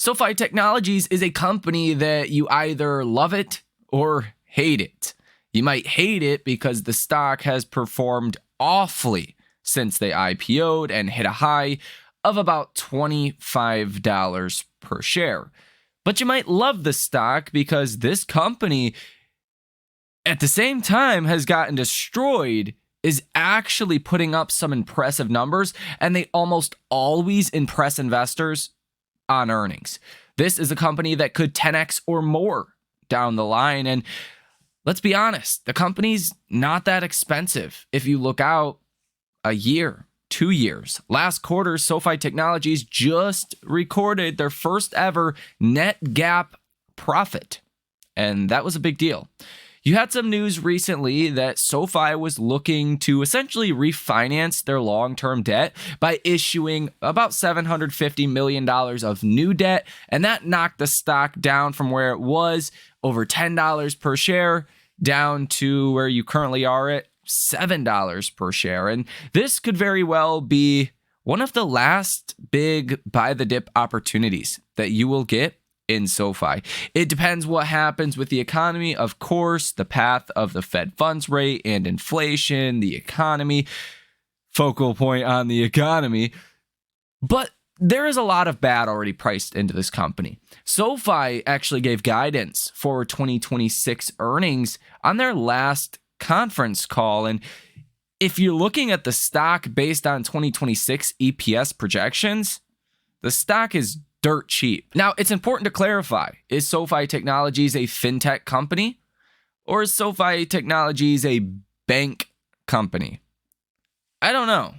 SOFI Technologies is a company that you either love it or hate it. You might hate it because the stock has performed awfully since they IPO'd and hit a high of about $25 per share. But you might love the stock because this company, at the same time, has gotten destroyed, is actually putting up some impressive numbers, and they almost always impress investors on earnings. This is a company that could 10x or more down the line. And let's be honest, the company's not that expensive. If you look out a year, 2 years, last quarter, SOFI Technologies just recorded their first ever net GAAP profit. And that was a big deal. You had some news recently that SOFI was looking to essentially refinance their long-term debt by issuing about $750 million of new debt, and that knocked the stock down from where it was, over $10 per share, down to where you currently are at $7 per share. And this could very well be one of the last big buy-the-dip opportunities that you will get in SOFI. It depends what happens with the economy, of course, the path of the Fed funds rate and inflation, the economy, focal point on the economy. But there is a lot of bad already priced into this company. SOFI actually gave guidance for 2026 earnings on their last conference call. And if you're looking at the stock based on 2026 EPS projections, the stock is dirt cheap. Now, it's important to clarify, is SOFI Technologies a fintech company or is SOFI Technologies a bank company? I don't know.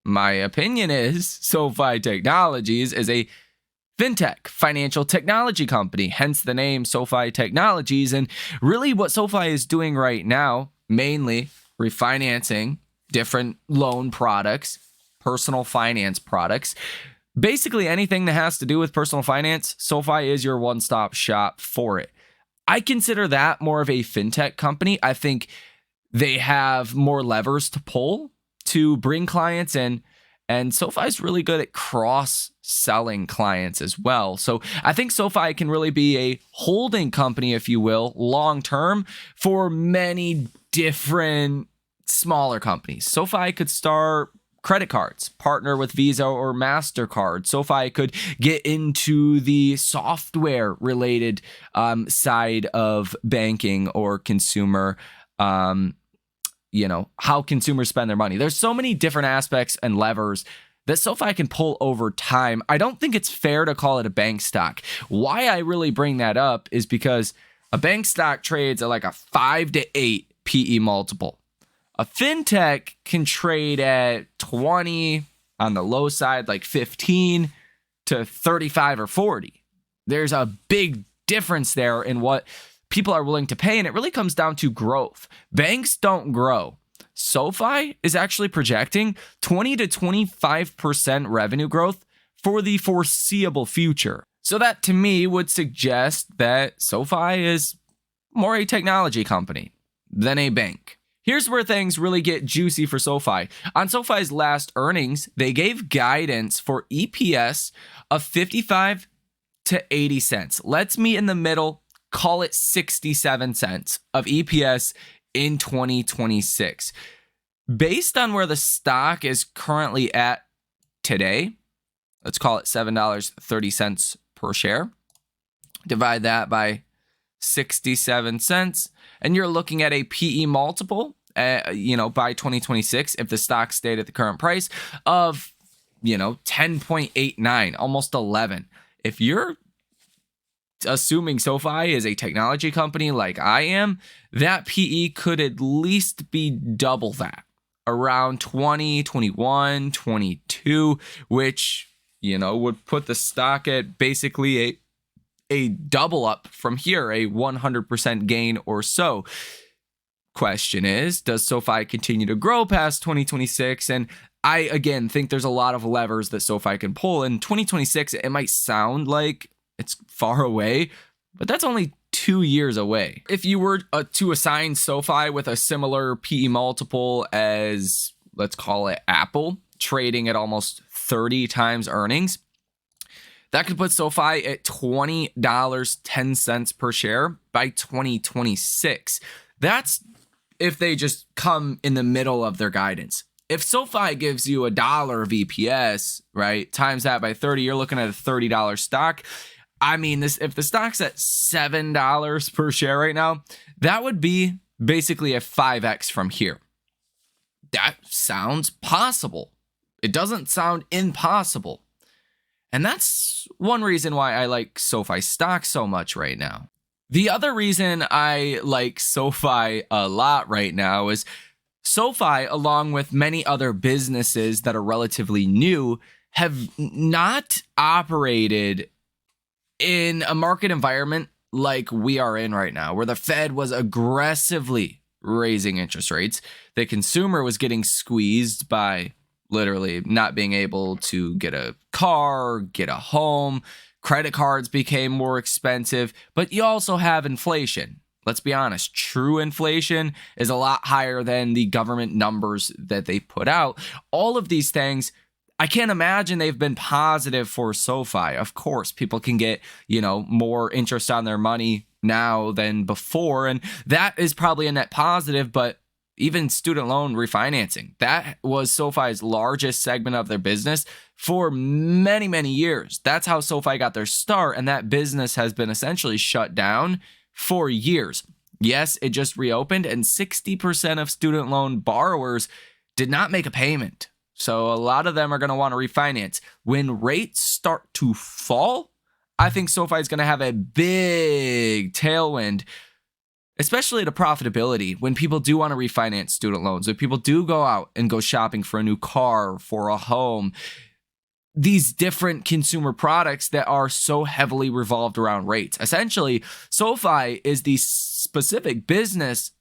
My opinion is SOFI Technologies is a fintech, financial technology company, hence the name SOFI Technologies. And really what SOFI is doing right now, mainly refinancing different loan products, personal finance products. Basically anything that has to do with personal finance, SOFI is your one-stop shop for it. I consider that more of a fintech company. I think they have more levers to pull to bring clients in, and SOFI is really good at cross-selling clients as well. So I think SOFI can really be a holding company, if you will, long-term for many different smaller companies. SOFI could start credit cards, partner with Visa or MasterCard. SOFI could get into the software related side of banking or consumer, how consumers spend their money. There's so many different aspects and levers that SOFI can pull over time. I don't think it's fair to call it a bank stock. Why I really bring that up is because a bank stock trades at like a 5 to 8 PE multiple. A fintech can trade at 20, on the low side, like 15 to 35 or 40. There's a big difference there in what people are willing to pay, and it really comes down to growth. Banks don't grow. SOFI is actually projecting 20 to 25% revenue growth for the foreseeable future. So that to me would suggest that SOFI is more a technology company than a bank. Here's where things really get juicy for SOFI. On SOFI's last earnings, they gave guidance for EPS of 55 to 80 cents. Let's meet in the middle, call it 67 cents of EPS in 2026. Based on where the stock is currently at today, let's call it $7.30 per share. Divide that by 67 cents. And you're looking at a PE multiple, by 2026, if the stock stayed at the current price of, 10.89, almost 11. If you're assuming SOFI is a technology company like I am, that PE could at least be double that, around 20, 21, 22, which, would put the stock at basically a double up from here, a 100% gain or so. Question is, does SOFI continue to grow past 2026? And I, again, think there's a lot of levers that SOFI can pull. In 2026, it might sound like it's far away, but that's only 2 years away. If you were to assign SOFI with a similar PE multiple as, let's call it Apple, trading at almost 30 times earnings, That could put SoFi at $20.10 per share by 2026. That's if they just come in the middle of their guidance. If SoFi gives you $1 of EPS, right, times that by 30, you're looking at a $30 stock. I mean, if the stock's at $7 per share right now, that would be basically a 5x from here. That sounds possible. It doesn't sound impossible. And that's one reason why I like SoFi stock so much right now. The other reason I like SoFi a lot right now is SoFi, along with many other businesses that are relatively new, have not operated in a market environment like we are in right now, where the Fed was aggressively raising interest rates. The consumer was getting squeezed by literally not being able to get a car, get a home. Credit cards became more expensive, but you also have inflation. Let's be honest, true inflation is a lot higher than the government numbers that they put out. All of these things, I can't imagine they've been positive for SoFi. Of course, people can get, more interest on their money now than before, and that is probably a net positive, but even student loan refinancing, that was SoFi's largest segment of their business for many, many years. That's how SoFi got their start, and that business has been essentially shut down for years. Yes, it just reopened, and 60% of student loan borrowers did not make a payment. So a lot of them are going to want to refinance. When rates start to fall, I think SoFi is going to have a big tailwind, especially to profitability, when people do want to refinance student loans, when people do go out and go shopping for a new car, for a home, these different consumer products that are so heavily revolved around rates. Essentially, SoFi is the specific business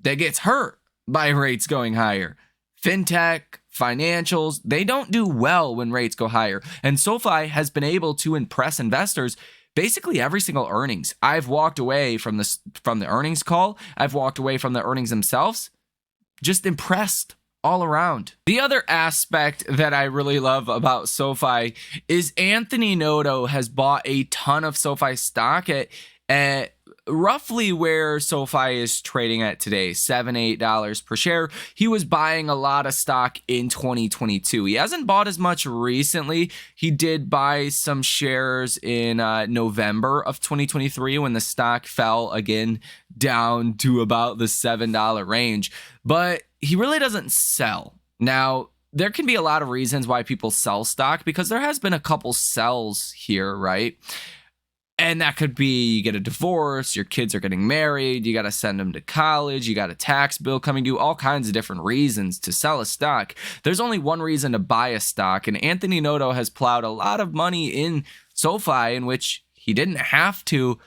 that gets hurt by rates going higher. Fintech, financials, they don't do well when rates go higher. And SoFi has been able to impress investors basically every single earnings. I've walked away from the earnings call. I've walked away from the earnings themselves, just impressed all around. The other aspect that I really love about SoFi is Anthony Noto has bought a ton of SoFi stock at roughly where SoFi is trading at today, $7, $8 per share. He was buying a lot of stock in 2022. He hasn't bought as much recently. He did buy some shares in November of 2023 when the stock fell again down to about the $7 range. But he really doesn't sell. Now, there can be a lot of reasons why people sell stock, because there has been a couple sells here, right? And that could be you get a divorce, your kids are getting married, you got to send them to college, you got a tax bill coming due, all kinds of different reasons to sell a stock. There's only one reason to buy a stock, and Anthony Noto has plowed a lot of money in SoFi in which he didn't have to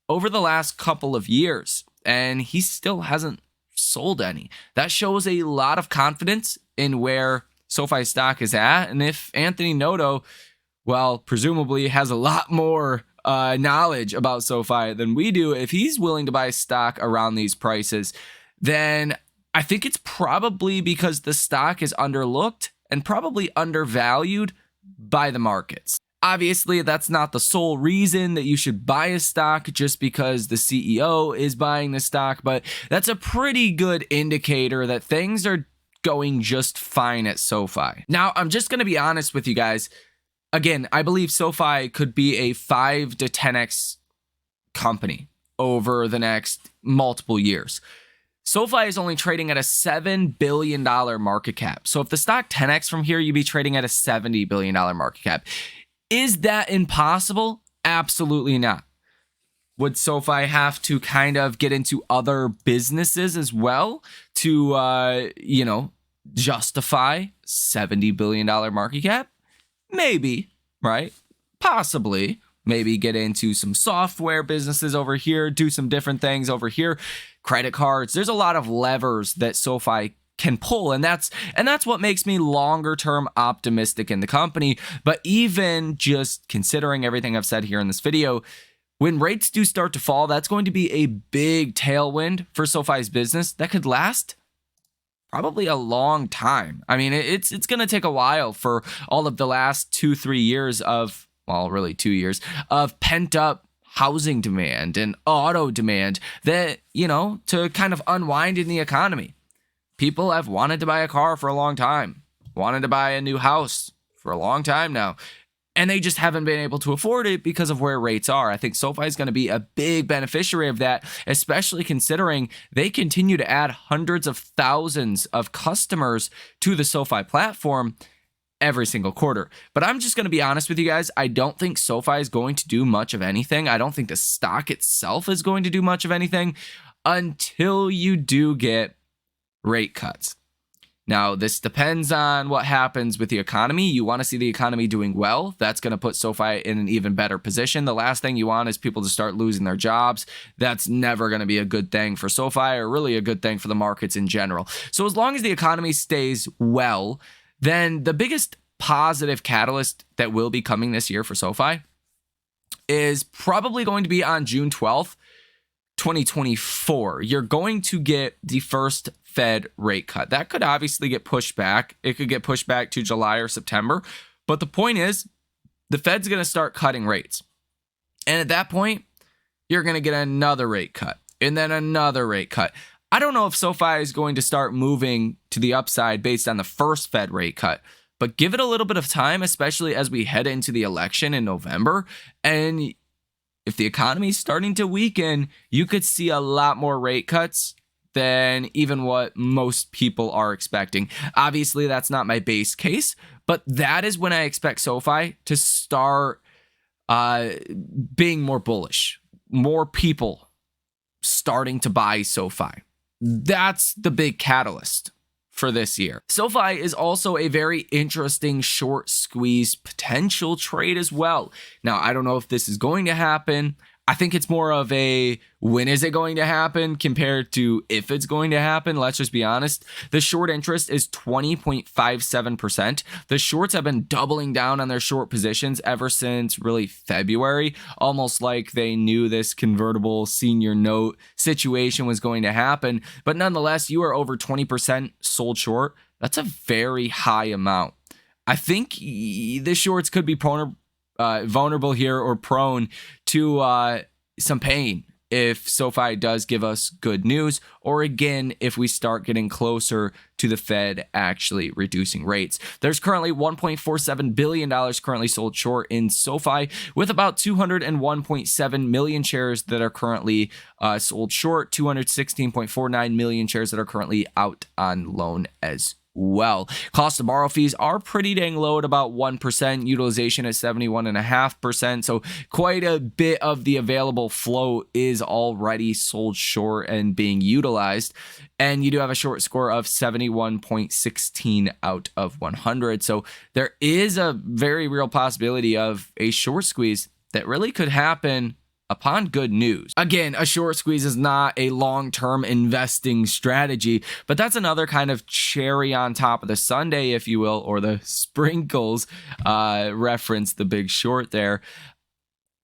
over the last couple of years, and he still hasn't sold any. That shows a lot of confidence in where SoFi stock is at, and if Anthony Noto, well, presumably has a lot more knowledge about SoFi than we do, if he's willing to buy stock around these prices, then I think it's probably because the stock is underlooked and probably undervalued by the markets. Obviously, that's not the sole reason that you should buy a stock just because the CEO is buying the stock, but that's a pretty good indicator that things are going just fine at SoFi. Now, I'm just going to be honest with you guys. Again, I believe SoFi could be a 5 to 10x company over the next multiple years. SoFi is only trading at a $7 billion market cap. So if the stock 10x from here, you'd be trading at a $70 billion market cap. Is that impossible? Absolutely not. Would SoFi have to kind of get into other businesses as well to, justify $70 billion market cap? Maybe, right? Possibly. Maybe get into some software businesses over here, do some different things over here, credit cards. There's a lot of levers that SoFi can pull, and that's what makes me longer term optimistic in the company. But even just considering everything I've said here in this video, when rates do start to fall, that's going to be a big tailwind for SoFi's business that could last probably a long time. I mean, it's going to take a while for all of the last 2-3 years of well, really 2 years of pent up housing demand and auto demand that, to kind of unwind in the economy. People have wanted to buy a car for a long time, wanted to buy a new house for a long time now, and they just haven't been able to afford it because of where rates are. I think SoFi is going to be a big beneficiary of that, especially considering they continue to add hundreds of thousands of customers to the SoFi platform every single quarter. But I'm just going to be honest with you guys. I don't think SoFi is going to do much of anything. I don't think the stock itself is going to do much of anything until you do get rate cuts. Now, this depends on what happens with the economy. You want to see the economy doing well. That's going to put SoFi in an even better position. The last thing you want is people to start losing their jobs. That's never going to be a good thing for SoFi, or really a good thing for the markets in general. So as long as the economy stays well, then the biggest positive catalyst that will be coming this year for SoFi is probably going to be on June 12th, 2024. You're going to get the first Fed rate cut. That could obviously get pushed back. It could get pushed back to July or September. But the point is, the Fed's going to start cutting rates. And at that point, you're going to get another rate cut and then another rate cut. I don't know if SoFi is going to start moving to the upside based on the first Fed rate cut, but give it a little bit of time, especially as we head into the election in November. And if the economy is starting to weaken, you could see a lot more rate cuts than even what most people are expecting. Obviously, that's not my base case, but that is when I expect SoFi to start being more bullish. More people starting to buy SoFi. That's the big catalyst for this year. SoFi is also a very interesting short squeeze potential trade as well. Now, I don't know if this is going to happen. I think it's more of a when is it going to happen compared to if it's going to happen. Let's just be honest. The short interest is 20.57%. The shorts have been doubling down on their short positions ever since really February, almost like they knew this convertible senior note situation was going to happen. But nonetheless, you are over 20% sold short. That's a very high amount. I think the shorts could be vulnerable here or prone to some pain if SoFi does give us good news, or again, if we start getting closer to the Fed actually reducing rates. There's currently $1.47 billion currently sold short in SoFi, with about 201.7 million shares that are currently sold short, 216.49 million shares that are currently out on loan as well. Cost to borrow fees are pretty dang low at about 1%, utilization at 71.5%. So quite a bit of the available float is already sold short and being utilized. And you do have a short score of 71.16 out of 100. So there is a very real possibility of a short squeeze that really could happen upon good news. Again, a short squeeze is not a long-term investing strategy, but that's another kind of cherry on top of the sundae, if you will, or the sprinkles, reference the Big Short there.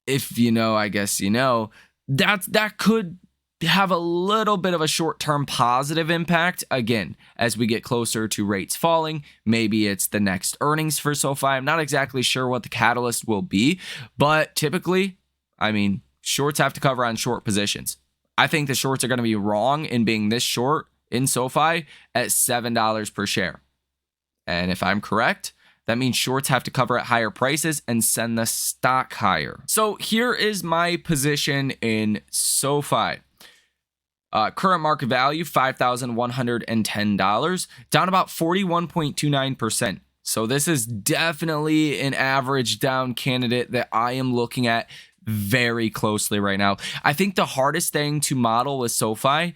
If you know, I guess you know, that could have a little bit of a short-term positive impact. Again, as we get closer to rates falling, maybe it's the next earnings for SoFi. I'm not exactly sure what the catalyst will be, but typically, shorts have to cover on short positions. I think the shorts are going to be wrong in being this short in SoFi at $7 per share. And if I'm correct, that means shorts have to cover at higher prices and send the stock higher. So here is my position in SoFi. Current market value, $5,110, down about 41.29%. So this is definitely an average down candidate that I am looking at very closely right now. I think the hardest thing to model with SoFi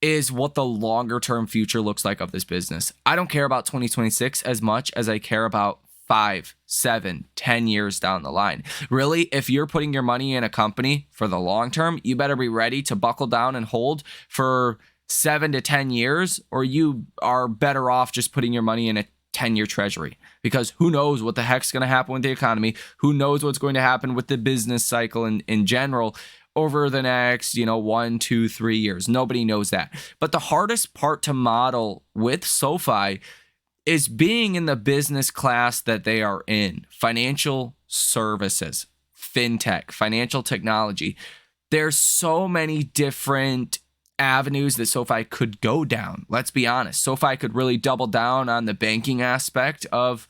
is what the longer term future looks like of this business. I don't care about 2026 as much as I care about 5, 7, 10 years down the line. Really, if you're putting your money in a company for the long term, you better be ready to buckle down and hold for 7 to 10 years, or you are better off just putting your money in a 10-year treasury, because who knows what the heck's going to happen with the economy? Who knows what's going to happen with the business cycle in general over the next, 1, 2, 3 years? Nobody knows that. But the hardest part to model with SoFi is being in the business class that they are in, financial services, fintech, financial technology. There's so many different avenues that SoFi could go down. Let's be honest. SoFi could really double down on the banking aspect of,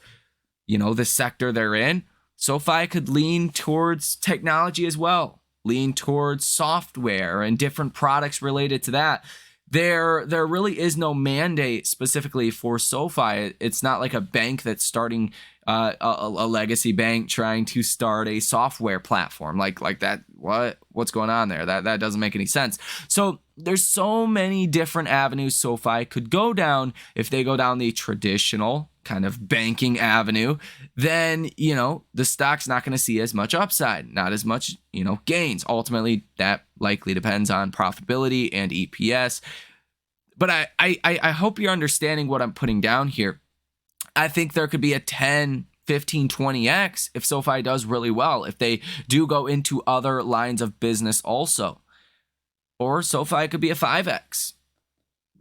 the sector they're in. SoFi could lean towards technology as well, lean towards software and different products related to that. There really is no mandate specifically for SoFi. It's not like a bank that's starting a legacy bank trying to start a software platform like that. What's going on there? That doesn't make any sense. So there's so many different avenues SoFi could go down. If they go down the traditional kind of banking avenue, then, the stock's not going to see as much upside, not as much, gains. Ultimately, that likely depends on profitability and EPS. But I hope you're understanding what I'm putting down here. I think there could be a 10, 15, 20x if SoFi does really well, if they do go into other lines of business also. Or SoFi could be a 5x,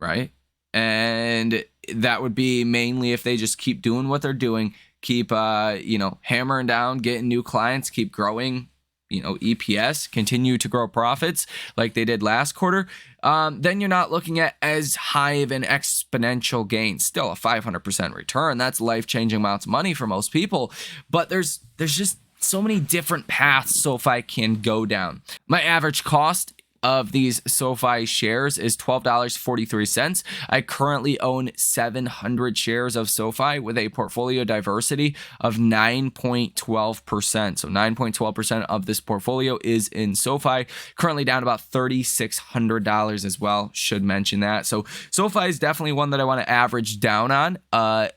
right? And that would be mainly if they just keep doing what they're doing, keep, hammering down, getting new clients, keep growing, EPS, continue to grow profits like they did last quarter. Then you're not looking at as high of an exponential gain. Still a 500% return. That's life-changing amounts of money for most people. But there's just so many different paths SoFi can go down. My average cost of these SoFi shares is $12.43. I currently own 700 shares of SoFi with a portfolio diversity of 9.12%. So 9.12% of this portfolio is in SoFi. Currently down about $3,600 as well. Should mention that. So SoFi is definitely one that I want to average down on. At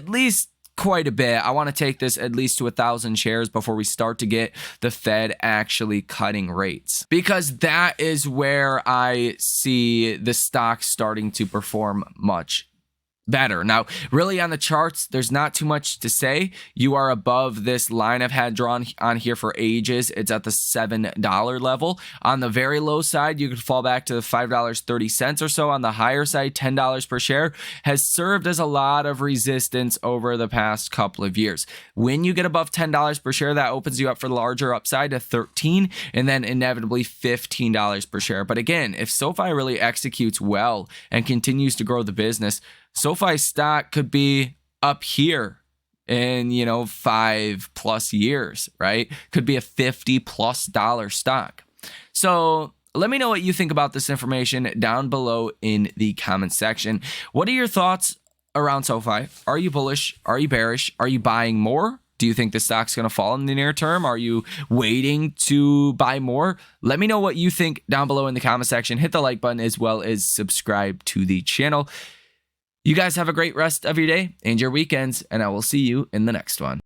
least quite a bit. I want to take this at least to 1,000 shares before we start to get the Fed actually cutting rates, because that is where I see the stock starting to perform much better. Now, really on the charts, there's not too much to say. You are above this line I've had drawn on here for ages. It's at the $7 level. On the very low side, you could fall back to the $5.30 or so. On the higher side, $10 per share has served as a lot of resistance over the past couple of years. When you get above $10 per share, that opens you up for the larger upside to $13 and then inevitably $15 per share. But again, if SoFi really executes well and continues to grow the business, SoFi stock could be up here in, 5+ years, right? Could be a $50+ stock. So let me know what you think about this information down below in the comment section. What are your thoughts around SoFi? Are you bullish? Are you bearish? Are you buying more? Do you think the stock's going to fall in the near term? Are you waiting to buy more? Let me know what you think down below in the comment section. Hit the like button as well as subscribe to the channel. You guys have a great rest of your day and your weekends, and I will see you in the next one.